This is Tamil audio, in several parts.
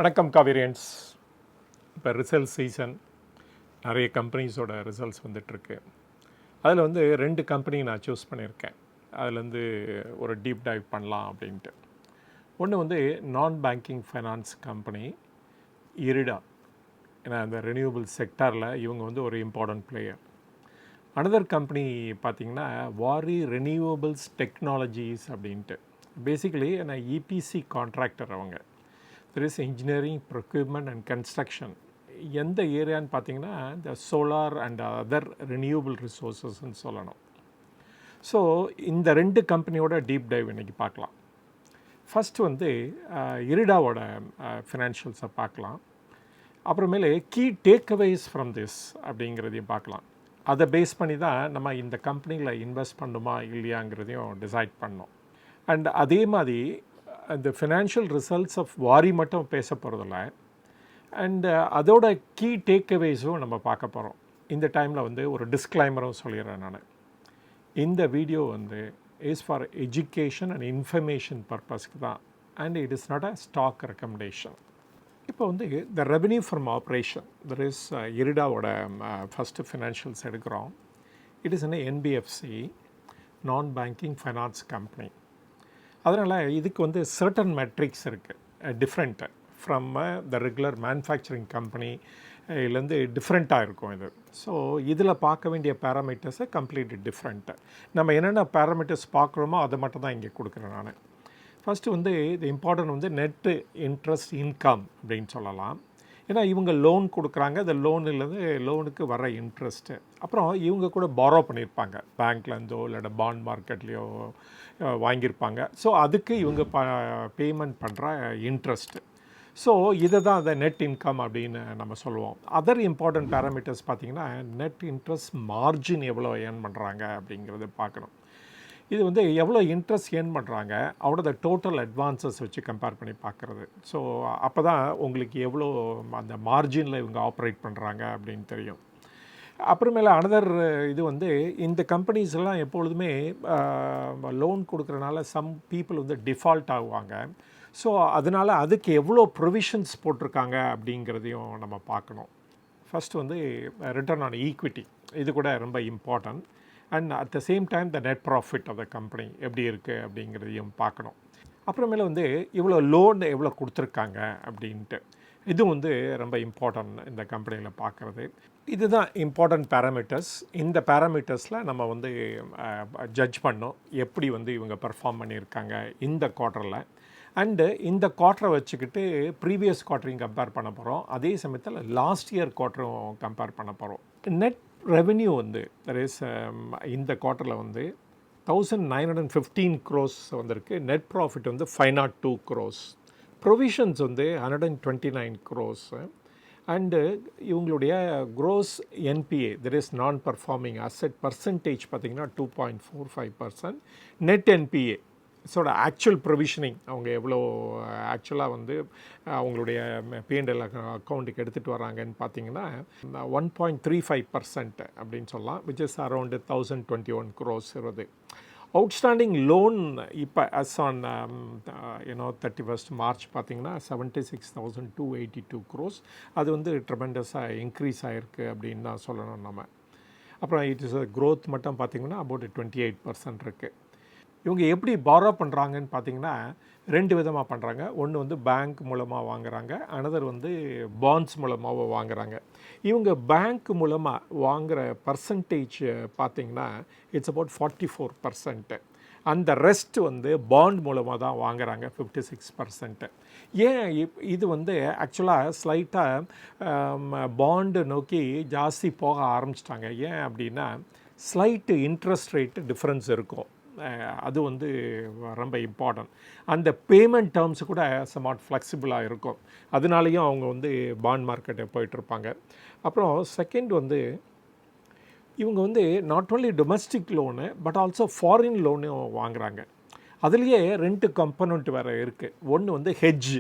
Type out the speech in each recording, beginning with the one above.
வணக்கம் காவேரியன்ஸ். இப்போ ரிசல்ட் சீசன், நிறைய கம்பெனிஸோட ரிசல்ட்ஸ் வந்துட்டுருக்கு. அதில் வந்து 2 கம்பெனி நான் சூஸ் பண்ணியிருக்கேன். அதுலேருந்து ஒரு டீப் டைவ் பண்ணலாம் அப்படின்ட்டு. ஒன்று வந்து நான் பேங்கிங் ஃபைனான்ஸ் கம்பெனி இரிடா. ஏன்னா அந்த ரெனியூவபிள் செக்டாரில் இவங்க வந்து ஒரு இம்பார்ட்டன்ட் பிளேயர். அனதர் கம்பெனி பார்த்திங்கன்னா வாரி ரெனியூவபிள்ஸ் டெக்னாலஜிஸ் அப்படின்ட்டு. பேசிக்கலி நான் இபிசி கான்ட்ராக்டர். அவங்க there is engineering, procurement and construction. எந்த ஏரியான்னு பார்த்தீங்கன்னா இந்த சோலார் அண்ட் அதர் ரெனியூவபிள் ரிசோர்ஸஸ்ன்னு சொல்லணும். ஸோ இந்த 2 கம்பெனியோட டீப் டைவ் இன்றைக்கி பார்க்கலாம். ஃபஸ்ட்டு வந்து இரிடாவோட ஃபினான்ஷியல்ஸை பார்க்கலாம். அப்புறமேலே கீ டேக்அவேஸ் ஃப்ரம் திஸ் அப்படிங்கிறதையும் பார்க்கலாம். அதை பேஸ் பண்ணி தான் நம்ம இந்த கம்பெனியில் இன்வெஸ்ட் பண்ணுமா இல்லையாங்கிறதையும் டிசைட் பண்ணோம். அண்ட் அதே மாதிரி அந்த ஃபினான்ஷியல் ரிசல்ட்ஸ் ஆஃப் வாரி மட்டும் பேச போகிறதில்ல, அண்டு அதோட கீ டேக்அவேஸும் நம்ம பார்க்க போகிறோம். இந்த டைமில் வந்து ஒரு டிஸ்க்ளைமரும் சொல்லிடுறேன் நான். இந்த வீடியோ வந்து is for education and information பர்பஸ்க்கு தான், and it is not a stock recommendation. இப்போ வந்து the revenue from operation that is இரிடாவோட ஃபஸ்ட்டு ஃபினான்ஷியல்ஸ் எடுக்கிறோம். It is an NBFC, non banking finance company. அதனால் இதுக்கு வந்து சர்டன் மெட்ரிக்ஸ் இருக்குது, different from the regular manufacturing கம்பெனிலேருந்து டிஃப்ரெண்ட்டாக இருக்கும் இது. ஸோ இதில் பார்க்க வேண்டிய பேராமீட்டர்ஸை கம்ப்ளீட்லி டிஃப்ரெண்ட்டு. நம்ம என்னென்ன பேராமீட்டர்ஸ் பார்க்குறோமோ அதை மட்டும் தான் இங்கே கொடுக்குறேன் நான். ஃபஸ்ட்டு வந்து இது இம்பார்ட்டன்ட் வந்து நெட்டு இன்ட்ரெஸ்ட் இன்கம் அப்படின்னு சொல்லலாம். ஏன்னா இவங்க லோன் கொடுக்குறாங்க, அந்த லோனுலேருந்து லோனுக்கு வர இன்ட்ரெஸ்ட்டு, அப்புறம் இவங்க கூட பாரோ பண்ணியிருப்பாங்க பேங்க்லேருந்தோ இல்லாட்ட பாண்ட் மார்க்கெட்லேயோ வாங்கியிருப்பாங்க. ஸோ அதுக்கு இவங்க பேமெண்ட் பண்ணுற இன்ட்ரெஸ்ட்டு. ஸோ இதை தான் அதை நெட் இன்கம் அப்படின்னு நம்ம சொல்லுவோம். அதர் இம்பார்ட்டன்ட் பேராமீட்டர்ஸ் பார்த்திங்கன்னா நெட் இன்ட்ரெஸ்ட் மார்ஜின் எவ்வளோ ஏர்ன் பண்ணுறாங்க அப்படிங்கிறத பார்க்கணும். இது வந்து எவ்வளோ இன்ட்ரெஸ்ட் ஏர்ன் பண்ணுறாங்க அவரோட டோட்டல் அட்வான்சஸ் வச்சு கம்பேர் பண்ணி பார்க்குறது. ஸோ அப்போ தான் உங்களுக்கு எவ்வளோ அந்த மார்ஜினில் இவங்க ஆப்ரேட் பண்ணுறாங்க அப்படின்னு தெரியும். அப்புறமேல அனதர் இது வந்து இந்த கம்பெனிஸ் எல்லாம் எப்பொழுதுமே லோன் கொடுக்குறனால சம் பீப்புள் வந்து டிஃபால்ட் ஆகுவாங்க. ஸோ அதனால் அதுக்கு எவ்வளோ ப்ரொவிஷன்ஸ் போட்டிருக்காங்க அப்படிங்கிறதையும் நம்ம பார்க்கணும். ஃபஸ்ட்டு வந்து ரிட்டர்ன் ஆன் ஈக்விட்டி, இது கூட ரொம்ப important. And at the same time the net profit of the company எப்படி இருக்குது அப்படிங்கிறதையும் பார்க்கணும். அப்புறமேல வந்து இவ்வளோ லோன் எவ்வளோ கொடுத்துருக்காங்க அப்படின்ட்டு, இதுவும் வந்து ரொம்ப இம்பார்ட்டன்ட் இந்த கம்பெனியில் பார்க்குறது. இதுதான் இம்பார்ட்டன்ட் பேராமீட்டர்ஸ். இந்த பேராமீட்டர்ஸில் நம்ம வந்து ஜட்ஜ் பண்ணோம் எப்படி வந்து இவங்க பெர்ஃபார்ம் பண்ணியிருக்காங்க இந்த குவார்ட்டரில். அண்டு இந்த குவார்ட்டரை வச்சுக்கிட்டு ப்ரீவியஸ் குவார்ட்டரையும் கம்பேர் பண்ண போகிறோம். அதே சமயத்தில் லாஸ்ட் இயர் குவார்ட்டரும் கம்பேர் பண்ண போகிறோம். நெட் ரெவென்யூ வந்து இந்த குவார்ட்டரில் வந்து 1915 crores வந்திருக்கு. நெட் ப்ராஃபிட் வந்து 502 crores. ப்ரொவிஷன்ஸ் வந்து 129 crores. அண்டு இவங்களுடைய க்ரோஸ் என்பிஏ தட் இஸ் நான் பர்ஃபார்மிங் அசெட் பர்சன்டேஜ் பார்த்திங்கன்னா 2.45%. நெட் என்பிஏ ஸோட ஆக்சுவல் ப்ரொவிஷனிங் அவங்க எவ்வளோ ஆக்சுவலாக வந்து அவங்களுடைய பிஎன்எல் அக்கௌண்ட்டுக்கு எடுத்துகிட்டு வராங்கன்னு பார்த்தீங்கன்னா 1.35% அப்படின்னு சொல்லலாம், விச் இஸ் அரௌண்ட் 1021 crores வருது. அவுட்ஸ்டாண்டிங் லோன் இப்போ அஸ் ஆன் 31st March பார்த்திங்கன்னா 76,282 crores. அது வந்து ட்ரெமெண்டஸாக இன்க்ரீஸ் ஆகிருக்கு அப்படின்னு தான் சொல்லணும் நம்ம. அப்புறம் இட் இஸ் க்ரோத் மட்டும் பார்த்திங்கன்னா அபவுட் 28% இருக்குது. இவங்க எப்படி பாரோ பண்ணுறாங்கன்னு பார்த்தீங்கன்னா 2 விதமாக பண்ணுறாங்க. ஒன்று வந்து பேங்க் மூலமாக வாங்குகிறாங்க, அனதர் வந்து பாண்ட்ஸ் மூலமாக வாங்குகிறாங்க. இவங்க பேங்க் மூலமாக வாங்குகிற பர்சன்டேஜ் பார்த்திங்கன்னா இட்ஸ் அபவுட் 44%. அந்த ரெஸ்ட் வந்து பாண்ட் மூலமாக தான் வாங்குகிறாங்க 56%. ஏன் இது வந்து ஆக்சுவலாக ஸ்லைட்டாக பாண்டு நோக்கி ஜாஸ்தி போக ஆரம்பிச்சிட்டாங்க. ஏன் அப்படின்னா ஸ்லைட்டு இன்ட்ரெஸ்ட் ரேட்டு டிஃப்ரென்ஸ் இருக்கும், அது வந்து ரொம்ப இம்பார்ட்டன்ட். அந்த பேமெண்ட் டேர்ம்ஸு கூட சம்வாட் ஃப்ளெக்சிபிளாக இருக்கும், அதனாலேயும் அவங்க வந்து பாண்ட் மார்க்கெட்டை போயிட்டுருப்பாங்க. அப்புறம் செகண்ட் வந்து இவங்க வந்து not only domestic loan but also foreign லோனும் வாங்குகிறாங்க. அதுலேயே 2 கம்பனண்ட் வேறு இருக்குது. ஒன்று வந்து ஹெட்ஜ்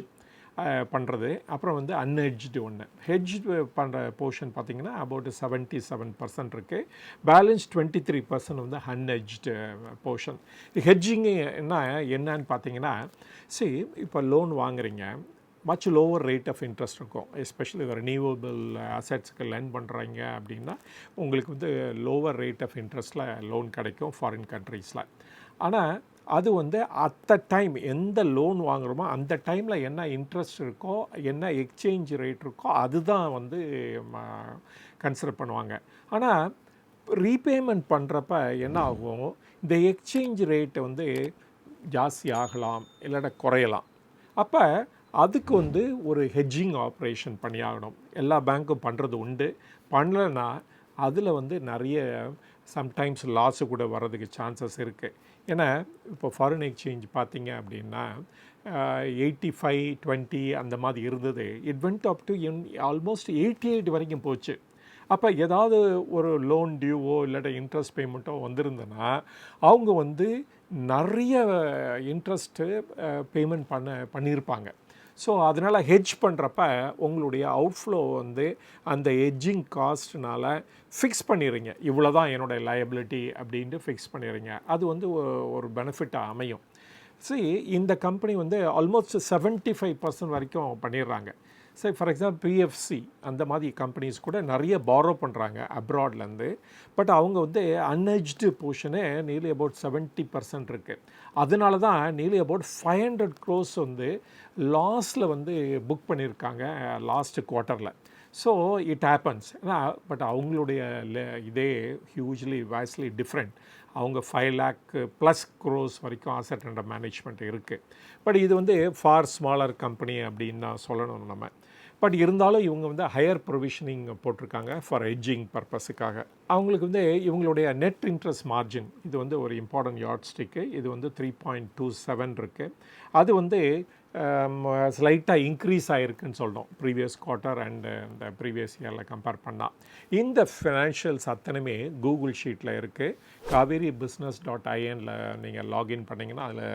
பண்ணுறது, அப்புறம் வந்து அன்ஹெட்ஜ்டு ஒன்று. ஹெட்ஜ் பண்ணுற போர்ஷன் பார்த்திங்கன்னா அபவுட் 77% இருக்குது. பேலன்ஸ் 23% வந்து அன்ஹெட்ஜ்டு போர்ஷன். ஹெட்ஜிங்கு என்னன்னு பார்த்தீங்கன்னா இப்போ லோன் வாங்குறீங்க, much lower rate of interest இருக்கும். எஸ்பெஷலி ரினியூவபிள் அசட்ஸுக்கு லெண்ட் பண்ணுறாங்க அப்படின்னா உங்களுக்கு வந்து லோவர் ரேட் ஆஃப் இன்ட்ரெஸ்ட்டில் லோன் கிடைக்கும் ஃபாரின் கண்ட்ரீஸில். ஆனால் அது வந்து அட் டைம் எந்த லோன் வாங்குகிறோமோ அந்த டைமில் என்ன இன்ட்ரெஸ்ட் இருக்கோ, என்ன எக்ஸ்சேஞ்ச் ரேட் இருக்கோ அதுதான் வந்து கன்சிடர் பண்ணுவாங்க. ஆனால் ரீபேமெண்ட் பண்ணுறப்ப என்ன ஆகும், இந்த எக்ஸ்சேஞ்ச் ரேட்டு வந்து ஜாஸ்தி ஆகலாம் இல்லாட்ட குறையலாம். அப்போ அதுக்கு வந்து ஒரு ஹெட்ஜிங் ஆப்ரேஷன் பண்ணியாகணும். எல்லா பேங்க்கும் பண்ணுறது உண்டு. பண்ணலைன்னா அதில் வந்து நிறைய சம்டைம்ஸ் லாஸு கூட வர்றதுக்கு சான்சஸ் இருக்குது. ஏன்னா இப்போ ஃபாரின் எக்ஸ்சேஞ்ச் பார்த்தீங்க அப்படின்னா 85-20 அந்த மாதிரி இருந்தது. It went up to almost 88 வரைக்கும் போச்சு. அப்போ ஏதாவது ஒரு லோன் டியூவோ இல்லாட்ட இன்ட்ரெஸ்ட் பேமெண்ட்டோ வந்திருந்ததுன்னா அவங்க வந்து நிறைய இன்ட்ரெஸ்ட்டு பேமெண்ட் பண்ணியிருப்பாங்க. ஸோ அதனால் ஹெட்ஜ் பண்ணுறப்ப உங்களுடைய அவுட்ஃப்ளோ வந்து அந்த ஹெட்ஜிங் காஸ்ட்னால் ஃபிக்ஸ் பண்ணிடுறீங்க. இவ்வளோ தான் என்னோடய லயபிலிட்டி அப்படின்ட்டு ஃபிக்ஸ் பண்ணிடுறீங்க. அது வந்து ஒரு பெனிஃபிட்டாக அமையும். இந்த கம்பெனி வந்து ஆல்மோஸ்ட் 75% வரைக்கும் பண்ணிடுறாங்க. சரி, ஃபார் எக்ஸாம்பிள் பிஎஃப்சி அந்த மாதிரி கம்பெனிஸ் கூட நிறைய பாரோ பண்ணுறாங்க அப்ராட்லேருந்து. பட் அவங்க வந்து அன்ஹெட்ஜ்டு போர்ஷனே நியர்லி அபவுட் 70% இருக்குது. அதனால தான் நியர்லி அபவுட் 500 crores வந்து லாஸில் வந்து புக் பண்ணியிருக்காங்க லாஸ்ட் குவார்ட்டரில். So it happens. பட் அவங்களுடைய இதே ஹியூஜ்லி வேஸ்ட்லி டிஃப்ரெண்ட். அவங்க 5 lakh plus crores வரைக்கும் அசட் அண்டர் மேனேஜ்மெண்ட் இருக்குது. பட் இது வந்து ஃபார் ஸ்மாலர் கம்பெனி அப்படின்னு தான் சொல்லணும் நம்ம. பட் இருந்தாலும் இவங்க வந்து ஹையர் ப்ரொவிஷனிங் போட்டிருக்காங்க ஃபார் ஹெட்ஜிங் பர்பஸுக்காக. அவங்களுக்கு வந்து இவங்களுடைய நெட் இன்ட்ரெஸ்ட் மார்ஜின் இது வந்து ஒரு இம்பார்ட்டன்ட் யார்ட் ஸ்டிக்கு. இது வந்து 3.27 இருக்குது. அது வந்து ஸ்லைட்டாக இன்க்ரீஸ் ஆகிருக்குன்னு சொல்கிறோம் ப்ரீவியஸ் குவார்ட்டர் அண்டு இந்த ப்ரீவியஸ் இயரில் கம்பேர் பண்ணால். இந்த ஃபினான்ஷியல்ஸ் அத்தனையுமே கூகுள் ஷீட்டில் இருக்குது. kaveribusiness.in நீங்கள் லாகின் பண்ணிங்கன்னா அதில்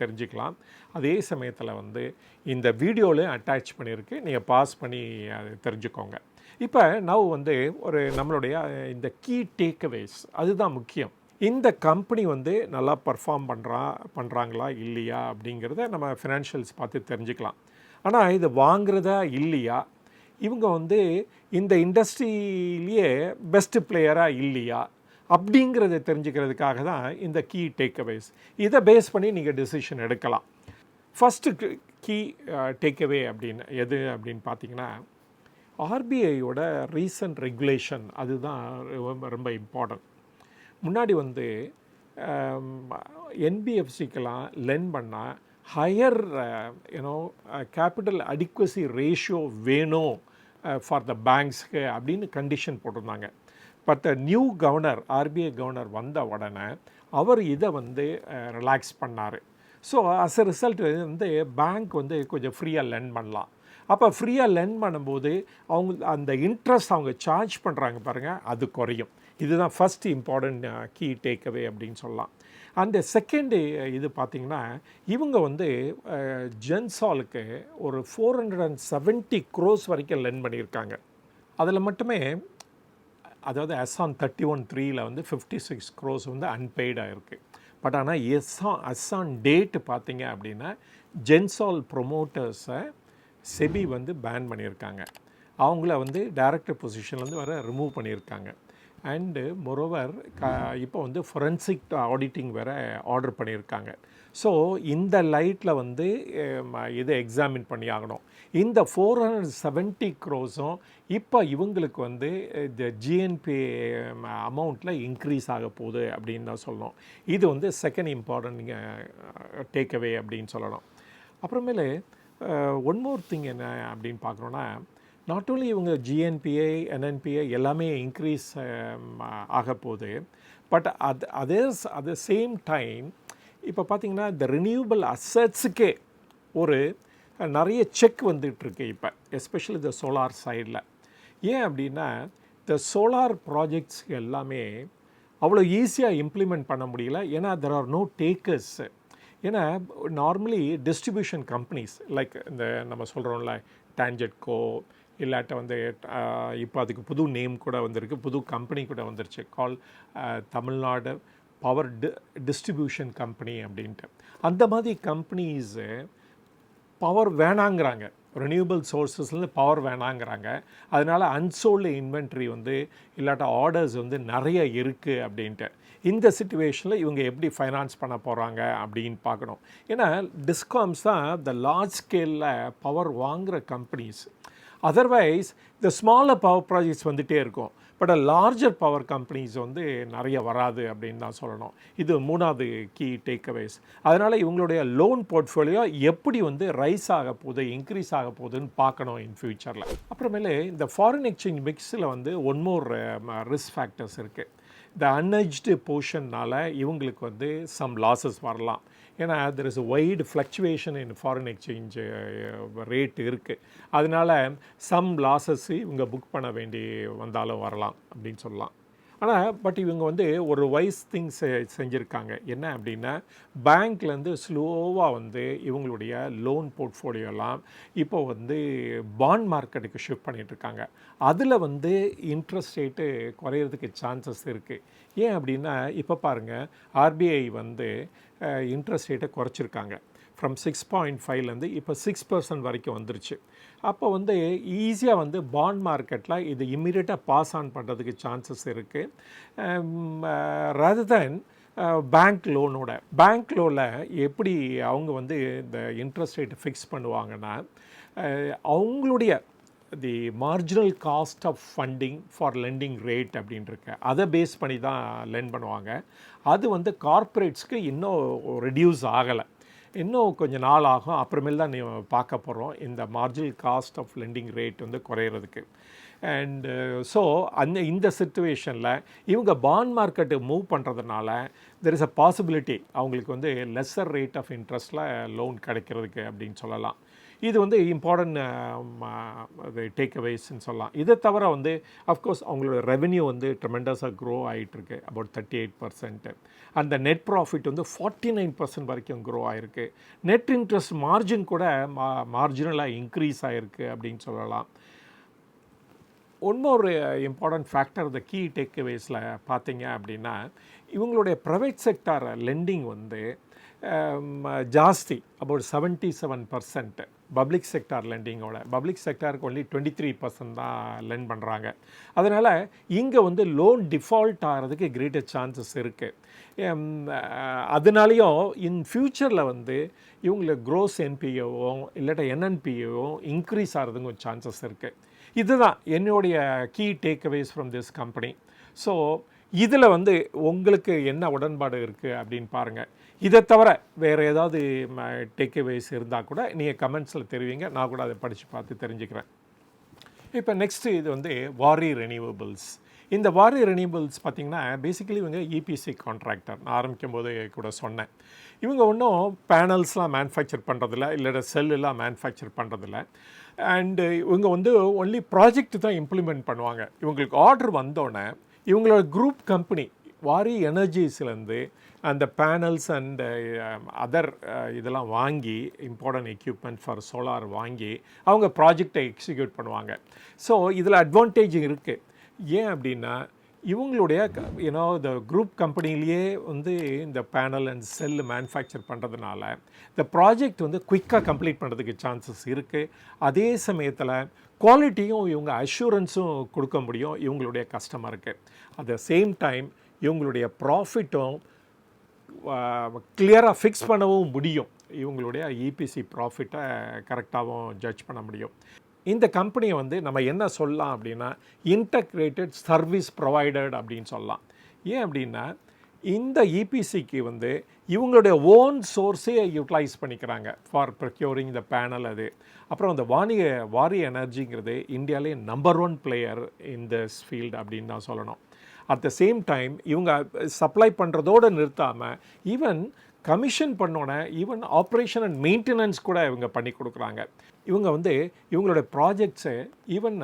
தெரிஞ்சுக்கலாம். அதே சமயத்தில் வந்து இந்த வீடியோவில் அட்டாச் பண்ணியிருக்கு, நீங்கள் பாஸ் பண்ணி அது தெரிஞ்சுக்கோங்க. இப்போ நான் வந்து ஒரு நம்மளுடைய இந்த கீ டேக்அவேஸ் அதுதான் முக்கியம். இந்த கம்பெனி வந்து நல்லா பர்ஃபார்ம் பண்ணுறாங்களா இல்லையா அப்படிங்கிறத நம்ம ஃபினான்ஷியல்ஸ் பார்த்து தெரிஞ்சுக்கலாம். ஆனால் இது வாங்குறதா இல்லையா, இவங்க வந்து இந்த இண்டஸ்ட்ரியிலேயே பெஸ்ட் பிளேயராக இல்லையா அப்படிங்கிறத தெரிஞ்சுக்கிறதுக்காக தான் இந்த கீ டேக்அவேஸ். இதை பேஸ் பண்ணி நீங்கள் டெசிஷன் எடுக்கலாம். ஃபஸ்ட்டு கீ டேக்அவே அப்படின்னு எது அப்படின்னு பார்த்தீங்கன்னா, ஆர்பிஐயோட ரீசன்ட் ரெகுலேஷன் அதுதான் ரொம்ப இம்பார்ட்டன்ட். முன்னாடி வந்து என்பிஎஃப்சிக்கெல்லாம் லென் பண்ணால் ஹையர் கேபிட்டல் அடிக்வசி ரேஷியோ வேணும் ஃபார் த பேங்க்ஸ்க்கு அப்படின்னு கண்டிஷன் போட்டிருந்தாங்க. But new governor RBI governor வந்த உடனே அவர் இதை வந்து ரிலாக்ஸ் பண்ணார். ஸோ அஸ் எ ரிசல்ட் வந்து பேங்க் வந்து கொஞ்சம் ஃப்ரீயாக லென் பண்ணலாம். அப்போ ஃப்ரீயாக லென் பண்ணும்போது அவங்க அந்த இன்ட்ரெஸ்ட் அவங்க சார்ஜ் பண்ணுறாங்க பாருங்கள், அது குறையும். இதுதான் ஃபஸ்ட் இம்பார்ட்டன்ட் கீ டேக்அவே அப்படின்னு சொல்லலாம். அந்த செகண்டு இது பார்த்திங்கன்னா, இவங்க வந்து ஜென்சாலுக்கு ஒரு 470 crores வரைக்கும் லென் பண்ணியிருக்காங்க. அதில் மட்டுமே அதாவது S on 31/3 வந்து 56 crores வந்து அன்பெய்டாக இருக்குது. பட் ஆனால் S on டேட்டு பார்த்திங்க அப்படின்னா ஜென்சால் ப்ரொமோட்டர்ஸை செபி வந்து பேன் பண்ணியிருக்காங்க. அவங்கள வந்து டைரக்டர் பொசிஷன்லேருந்து வர ரிமூவ் பண்ணியிருக்காங்க. அண்டு மொரோவர் இப்போ வந்து ஃபொரென்சிக் ஆடிட்டிங் வேறு ஆர்டர் பண்ணியிருக்காங்க. ஸோ இந்த லைட்டில் வந்து இதை எக்ஸாமின் பண்ணி ஆகணும். இந்த 470 crores-ம் இப்போ இவங்களுக்கு வந்து இந்த ஜிஎன்பி அமௌண்ட்டில் இன்க்ரீஸ் ஆக போகுது அப்படின்னு தான் சொல்லணும். இது வந்து செகண்ட் இம்பார்ட்டன்ட் டேக்அவே அப்படின்னு சொல்லணும். அப்புறமேலே ஒன் மோர் திங் என்ன அப்படின்னு பார்க்குறோன்னா, நாட் ஓன்லி இவங்க ஜிஎன்பிஏ என்என்பிஏ எல்லாமே இன்க்ரீஸ் ஆக போகுது. பட் அது சேம் டைம் இப்போ பார்த்திங்கன்னா இந்த ரினியூவபிள் அசட்ஸுக்கே ஒரு நிறைய செக் வந்துகிட்ருக்கு இப்போ, எஸ்பெஷலி இந்த சோலார் சைடில். ஏன் அப்படின்னா இந்த சோலார் ப்ராஜெக்ட்ஸ் எல்லாமே அவ்வளோ ஈஸியாக இம்ப்ளிமெண்ட் பண்ண முடியல. ஏன்னா தெர் ஆர் நோ டேக்கர்ஸ். ஏன்னா நார்மலி டிஸ்ட்ரிபியூஷன் கம்பெனிஸ் லைக் இந்த நம்ம சொல்கிறோம்ல டான்ஜெட்கோ இல்லாட்ட வந்து இப்போ அதுக்கு புது நேம் கூட வந்திருக்கு, புது கம்பெனி கூட வந்துருச்சு, கால் தமிழ்நாடு பவர் டிஸ்ட்ரிபியூஷன் கம்பெனி அப்படின்ட்டு. அந்த மாதிரி கம்பெனிஸு பவர் வேணாங்கிறாங்க, ரெனியூபிள் சோர்ஸஸ்லேருந்து பவர் வேணாங்கிறாங்க. அதனால் அன்சோல்டு இன்வென்ட்ரி வந்து இல்லாட்ட ஆர்டர்ஸ் வந்து நிறைய இருக்குது அப்படின்ட்டு. இந்த சிச்சுவேஷனில் இவங்க எப்படி ஃபைனான்ஸ் பண்ண போகிறாங்க அப்படின்னு பார்க்கணும். ஏன்னா டிஸ்காம்ஸ் தான் த லார்ஜ் ஸ்கேலில் பவர் வாங்குகிற கம்பெனிஸ். அதர்வைஸ் இந்த ஸ்மாலர் பவர் ப்ராஜெக்ட்ஸ் வந்துகிட்டே இருக்கும், பட் லார்ஜர் பவர் கம்பெனிஸ் வந்து நிறைய வராது அப்படின்னு தான் சொல்லணும். இது மூணாவது கீ டேக்அவேஸ். அதனால் இவங்களுடைய லோன் போர்ட்ஃபோலியோ எப்படி வந்து ரைஸ் ஆக போகுது, இன்க்ரீஸ் ஆக போகுதுன்னு பார்க்கணும் இன் ஃபியூச்சரில். அப்புறமேலே இந்த ஃபாரின் எக்ஸ்சேஞ்ச் மிக்ஸில் வந்து ஒன் மோர் ரிஸ்க் ஃபேக்டர்ஸ் இருக்குது. இந்த அன்ஹெட்ஜ்டு போர்ஷன்னால் இவங்களுக்கு வந்து சம் லாஸஸ் வரலாம். ஏன்னா there is wide fluctuation in foreign exchange rate இருக்குது. அதனால் சம் லாஸஸ் இவங்க புக் பண்ண வேண்டி வந்தாலும் வரலாம் அப்படின்னு சொல்லலாம். ஆனால் பட் இவங்க வந்து ஒரு வைஸ் திங்ஸ் செஞ்சுருக்காங்க. என்ன அப்படின்னா, பேங்க்லேருந்து ஸ்லோவாக வந்து இவங்களுடைய லோன் போர்ட்ஃபோலியோலாம் இப்போ வந்து பாண்ட் மார்க்கெட்டுக்கு ஷிஃப்ட் பண்ணிகிட்ருக்காங்க. அதில் வந்து இன்ட்ரெஸ்ட் ரேட்டு குறையிறதுக்கு சான்சஸ் இருக்குது. ஏன் அப்படின்னா, இப்போ பாருங்கள், ஆர்பிஐ வந்து இன்ட்ரெஸ்ட் ரேட்டை குறைச்சிருக்காங்க. ஃப்ரம் 6.5லேருந்து இப்போ 6% வரைக்கும் வந்துருச்சு. அப்போ வந்து ஈஸியாக வந்து பாண்ட் மார்க்கெட்டில் இது இம்மிடியட்டாக பாஸ் ஆன் பண்ணுறதுக்கு சான்சஸ் இருக்குது. ரதர் தென் பேங்க் லோனோட. பேங்க் லோனில் எப்படி அவங்க வந்து இந்த இன்ட்ரெஸ்ட் ரேட்டை ஃபிக்ஸ் பண்ணுவாங்கன்னா, அவங்களுடைய the marginal cost of funding for lending rate அப்படின்ட்டுருக்கு, அதை பேஸ் பண்ணி தான் லெண்ட் பண்ணுவாங்க. அது வந்து கார்ப்பரேட்ஸ்க்கு இன்னும் ரெடியூஸ் ஆகலை, இன்னும் கொஞ்சம் நாள் ஆகும். அப்புறமேல் தான் பார்க்க போகிறோம் இந்த marginal cost of lending rate வந்து குறையிறதுக்கு. அண்டு ஸோ இந்த சிச்சுவேஷனில் இவங்க பாண்ட் மார்க்கெட்டு மூவ் பண்ணுறதுனால தெர் இஸ் அ பாசிபிலிட்டி அவங்களுக்கு வந்து லெஸ்ஸர் ரேட் ஆஃப் இன்ட்ரெஸ்ட்டில் லோன் கிடைக்கிறதுக்கு அப்படின்னு சொல்லலாம். இது வந்து இம்பார்ட்டன்ட் டேக்அவேஸ்ன்னு சொல்லலாம். இதை தவிர வந்து அஃப்கோர்ஸ் அவங்களோட ரெவென்யூ வந்து ட்ரெமெண்டஸாக க்ரோ ஆகிட்டுருக்கு, அபவுட் 38%. அந்த நெட் ப்ராஃபிட் வந்து 49% வரைக்கும் க்ரோ ஆகிருக்கு. நெட் இன்ட்ரெஸ்ட் மார்ஜின் கூட மார்ஜினலாக இன்க்ரீஸ் ஆகிருக்கு அப்படின்னு சொல்லலாம். இன்னொரு இம்பார்ட்டன்ட் ஃபேக்டர் இந்த கீ டேக்அவேஸில் பார்த்தீங்க அப்படின்னா, இவங்களுடைய ப்ரைவேட் செக்டார் லெண்டிங் வந்து ஜாஸ்தி, அபவுட் 77%. பப்ளிக் செக்டார் லெண்டிங்கோட பப்ளிக் செக்டாருக்கு ஒன்லி 23% தான் லெண்ட் பண்ணுறாங்க. அதனால் இங்கே வந்து லோன் டிஃபால்ட் ஆகிறதுக்கு கிரேட்டர் சான்சஸ் இருக்குது. அதனாலேயும் இன் ஃப்யூச்சரில் வந்து இவங்களுக்கு க்ரோஸ் என்பிஏவும் இல்லாட்ட என்என்பிஏவும் இன்க்ரீஸ் ஆகிறதுக்கும் சான்சஸ் இருக்குது. இதுதான் என்னுடைய key takeaways from this company. So இதில் வந்து உங்களுக்கு என்ன உடன்பாடு இருக்குது அப்படின்னு பாருங்கள். இதை தவிர வேறு ஏதாவது டேக்அவேஸ் இருந்தால் கூட நீங்கள் கமெண்ட்ஸில் தெரிவிங்க, நான் கூட அதை படித்து பார்த்து தெரிஞ்சுக்கிறேன். இப்போ நெக்ஸ்ட்டு இது வந்து வாரி ரெனியூவபிள்ஸ். இந்த வாரி ரெனியூவபிள்ஸ் பார்த்திங்கன்னா பேசிக்கலி இவங்க இபிசி கான்ட்ராக்டர். நான் ஆரம்பிக்கும் போது கூட சொன்னேன், இவங்க ஒன்றும் பேனல்ஸ்லாம் மேனுஃபேக்சர் பண்ணுறதில்ல, இல்லாட்ட செல்லுலாம் மேனுஃபேக்சர் பண்ணுறதில்ல. அண்டு இவங்க வந்து ஒன்லி ப்ராஜெக்ட் தான் இம்ப்ளிமெண்ட் பண்ணுவாங்க. இவங்களுக்கு ஆர்டர் வந்தோடனே இவங்களோட குரூப் கம்பெனி வாரி எனர்ஜிஸ்லேருந்து அந்த பேனல்ஸ் அண்ட் அதர் இதெல்லாம் வாங்கி, இம்பார்ட்டன்ட் எக்யூப்மெண்ட் ஃபார் சோலார் வாங்கி அவங்க ப்ராஜெக்டை எக்ஸிக்யூட் பண்ணுவாங்க. ஸோ இதில் அட்வான்டேஜ் இருக்குது. ஏன் அப்படின்னா, இவங்களுடைய இந்த குரூப் கம்பெனிலேயே வந்து இந்த பேனல் அண்ட் செல்லு மேனுஃபேக்சர் பண்ணுறதுனால இந்த ப்ராஜெக்ட் வந்து குயிக்காக கம்ப்ளீட் பண்ணுறதுக்கு சான்சஸ் இருக்குது. அதே சமயத்தில் குவாலிட்டியும் இவங்க அஷூரன்ஸும் கொடுக்க முடியும் இவங்களுடைய கஸ்டமருக்கு. அட் த சேம் டைம் இவங்களுடைய ப்ராஃபிட்டும் கிளியராக ஃபிக்ஸ் பண்ணவும் முடியும். இவங்களுடைய இபிசி ப்ராஃபிட்டை கரெக்டாகவும் ஜட்ஜ் பண்ண முடியும். இந்த கம்பெனியை வந்து நம்ம என்ன சொல்லலாம் அப்படின்னா, இன்டகிரேட்டட் சர்வீஸ் ப்ரொவைடட் அப்படின்னு சொல்லலாம். ஏன் அப்படின்னா, இந்த இபிசிக்கு வந்து இவங்களுடைய ஓன் சோர்ஸே யூட்டிலைஸ் பண்ணிக்கிறாங்க ஃபார் ப்ரொக்யூரிங் த பேனல். அது அப்புறம் அந்த வாரி எனர்ஜிங்கிறது இந்தியாவிலே number 1 player in this field அப்படின்னு தான் சொல்லணும். அட் த சேம் டைம் இவங்க சப்ளை பண்ணுறதோடு நிறுத்தாமல் ஈவன் கமிஷன் பண்ணோன்னே ஈவன் ஆப்ரேஷன் அண்ட் மெயின்டெனன்ஸ் கூட இவங்க பண்ணி கொடுக்குறாங்க. இவங்க வந்து இவங்களோட ப்ராஜெக்ட்ஸு ஈவன்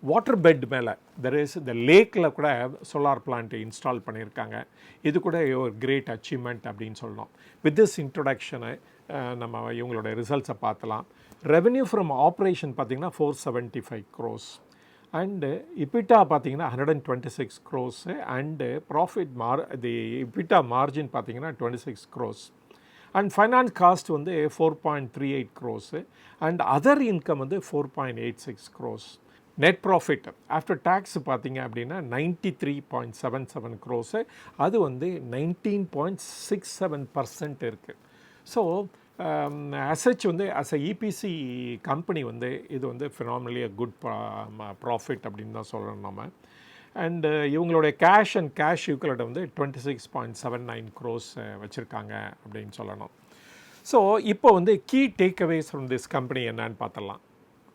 வாட்டர் பெட் மேலே தெர் இஸ் இந்த லேக்கில் கூட சோலார் பிளான்ட் இன்ஸ்டால் பண்ணியிருக்காங்க. இது கூட ஒரு கிரேட் அச்சீவ்மெண்ட் அப்படின்னு சொல்லணும். வித் திஸ் இன்ட்ரொடக்ஷனை நம்ம இவங்களோட ரிசல்ட்ஸை பார்த்தலாம். ரெவென்யூ ஃப்ரம் ஆப்ரேஷன் பார்த்திங்கன்னா 475 crores அண்டு இபிட்டா பார்த்திங்கன்னா 126 crores and profit the இபிட்டா margin பார்த்திங்கன்னா 26 crores. அண்ட் ஃபைனான்ஸ் காஸ்ட் வந்து 4.38 க்ரோஸு அண்ட் அதர் இன்கம் வந்து 4.86 crores. Net profit after tax பார்த்தீங்க அப்படின்னா 93.77 க்ரோஸு, அது வந்து 19.67% இருக்குது. ஸோ அசச் வந்து அஸ் அ இபிசி கம்பெனி வந்து இது வந்து ஃபினாமினலி அ குட் ப்ராஃபிட் அப்படின்னு தான் சொல்லணும் நம்ம. அண்டு இவங்களுடைய கேஷ் அண்ட் கேஷ் ஈக்குவலட் வந்து 26.79 க்ரோஸ் வச்சுருக்காங்க அப்படின்னு சொல்லணும். ஸோ இப்போ வந்து key takeaways from this company என்னன்னு பார்த்தலாம்.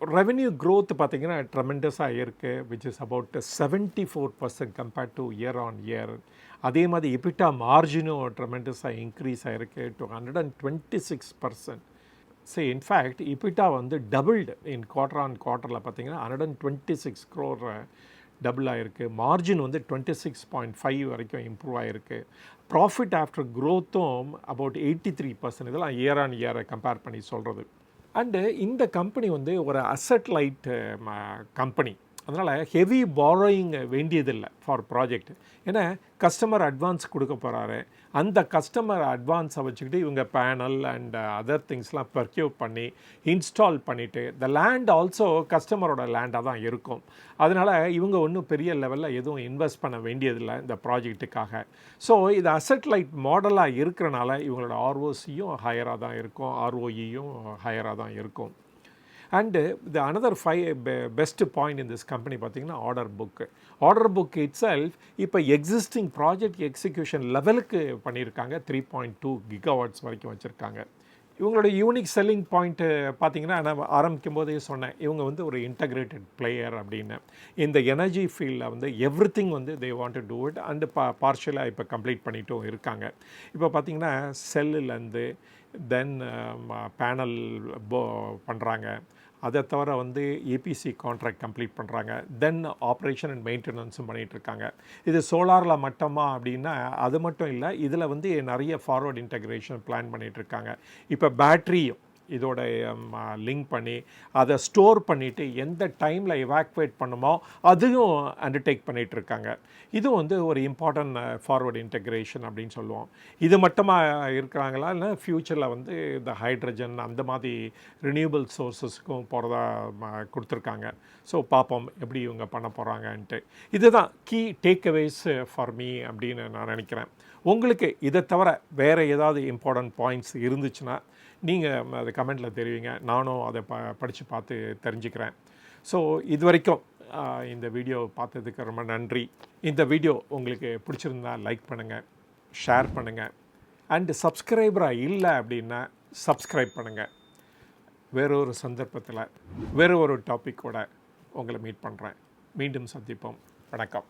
ரெவென்யூ க்ரோத் பார்த்திங்கன்னா ட்ரெமெண்டஸாக இருக்குது, which is about 74% compared to year on year. அதே மாதிரி எபிட்டா மார்ஜினும் ட்ரெமெண்டஸாக இன்க்ரீஸ் ஆகிருக்கு டு 126%. ஸோ இன்ஃபேக்ட் எபிட்டா வந்து டபுள்டு இன் குவார்டர் ஆன் குவார்ட்டரில் பார்த்திங்கன்னா 126 crore டபுள் ஆகிருக்கு. மார்ஜின் வந்து 26.5 வரைக்கும் இம்ப்ரூவ் ஆகிருக்கு. ப்ராஃபிட் ஆஃப்டர் க்ரோத்தும் அபவுட் 83%. இதெல்லாம் இயர் ஆன் இயரை கம்பேர் பண்ணி சொல்கிறது. அண்டு இந்த கம்பெனி வந்து ஒரு அசட் லைட் கம்பெனி, அதனால் ஹெவி பாரோயிங் வேண்டியதில்லை ஃபார் ப்ராஜெக்ட். ஏன்னா கஸ்டமர் அட்வான்ஸ் கொடுக்க போகிறாரு, அந்த கஸ்டமர் அட்வான்ஸை வச்சுக்கிட்டு இவங்க பேனல் அண்ட் அதர் திங்ஸ்லாம் பர்க்யூர் பண்ணி இன்ஸ்டால் பண்ணிவிட்டு த லேண்ட் ஆல்சோ கஸ்டமரோட லேண்டாக தான் இருக்கும். அதனால் இவங்க ஒன்றும் பெரிய லெவலில் எதுவும் இன்வெஸ்ட் பண்ண வேண்டியதில்லை இந்த ப்ராஜெக்ட்டுக்காக. ஸோ இது அசட் லைட் மாடலாக இருக்கிறனால இவங்களோட ஆர்ஓசியும் ஹையராக தான் இருக்கும், ஆர்ஓஇயும் ஹையராக தான் இருக்கும். And the another best point in this company பார்த்திங்கன்னா ஆர்டர் புக் இட் செல்ஃப் இப்போ எக்ஸிஸ்டிங் ப்ராஜெக்ட் எக்ஸிக்யூஷன் லெவலுக்கு பண்ணியிருக்காங்க. 3.2 GW வரைக்கும் வச்சுருக்காங்க. இவங்களோட யூனிக் செல்லிங் பாயிண்ட்டு பார்த்திங்கன்னா நான் ஆரம்பிக்கும் போதே சொன்னேன், இவங்க வந்து ஒரு இன்டகிரேட்டட் பிளேயர் அப்படின்னு. இந்த எனர்ஜி ஃபீல்டில் வந்து எவ்ரி திங் வந்து they want to do it and பார்ஷியலாக இப்போ கம்ப்ளீட் பண்ணிட்டும் இருக்காங்க. இப்போ பார்த்திங்கன்னா செல்லுலேருந்து தென் பேனல் பண்ணுறாங்க, அதை தவிர வந்து ஏபிசி கான்ட்ராக்ட் கம்ப்ளீட் பண்ணுறாங்க, தென் ஆப்ரேஷன் அண்ட் மெயின்டெனன்ஸும் பண்ணிகிட்ருக்காங்க. இது சோலாரில் மட்டுமா அப்படின்னா அது மட்டும் இல்லை, இதில் வந்து நிறைய ஃபார்வர்ட் இன்டகிரேஷன் பிளான் பண்ணிகிட்ருக்காங்க. இப்போ பேட்ரியும் இதோட லிங்க் பண்ணி அதை ஸ்டோர் பண்ணிவிட்டு எந்த டைமில் எவாக்குவேட் பண்ணுமோ அதையும் அண்டர்டேக் பண்ணிகிட்ருக்காங்க. இதுவும் வந்து ஒரு இம்பார்ட்டன்ட் ஃபார்வர்ட் இன்டகிரேஷன் அப்படின்னு சொல்லுவோம். இது மட்டுமா இருக்கிறாங்களா, இல்லை ஃப்யூச்சரில் வந்து இந்த ஹைட்ரஜன் அந்த மாதிரி ரினியூவபிள் சோர்ஸஸ்க்கும் போகிறதா கொடுத்துருக்காங்க. ஸோ பார்ப்போம் எப்படி இவங்க பண்ண போகிறாங்கன்ட்டு. இதுதான் கீ டேக்அவேஸ் ஃபார் மீ அப்படின்னு நான் நினைக்கிறேன். உங்களுக்கு இதை தவிர வேறு ஏதாவது இம்பார்ட்டன்ட் பாயிண்ட்ஸ் இருந்துச்சுன்னா நீங்கள் அதை கமெண்ட்டில் தெரிவிங்க, நானும் அதை படித்து பார்த்து தெரிஞ்சுக்கிறேன். ஸோ இது வரைக்கும் இந்த வீடியோ பார்த்ததுக்கு ரொம்ப நன்றி. இந்த வீடியோ உங்களுக்கு பிடிச்சிருந்தா லைக் பண்ணுங்கள், ஷேர் பண்ணுங்கள், அண்டு சப்ஸ்கிரைபராக இல்லை அப்படின்னா சப்ஸ்கிரைப் பண்ணுங்கள். வேறொரு சந்தர்ப்பத்தில் வேறு ஒரு டாப்பிக்கோட உங்களை மீட் பண்ணுறேன். மீண்டும் சந்திப்போம். வணக்கம்.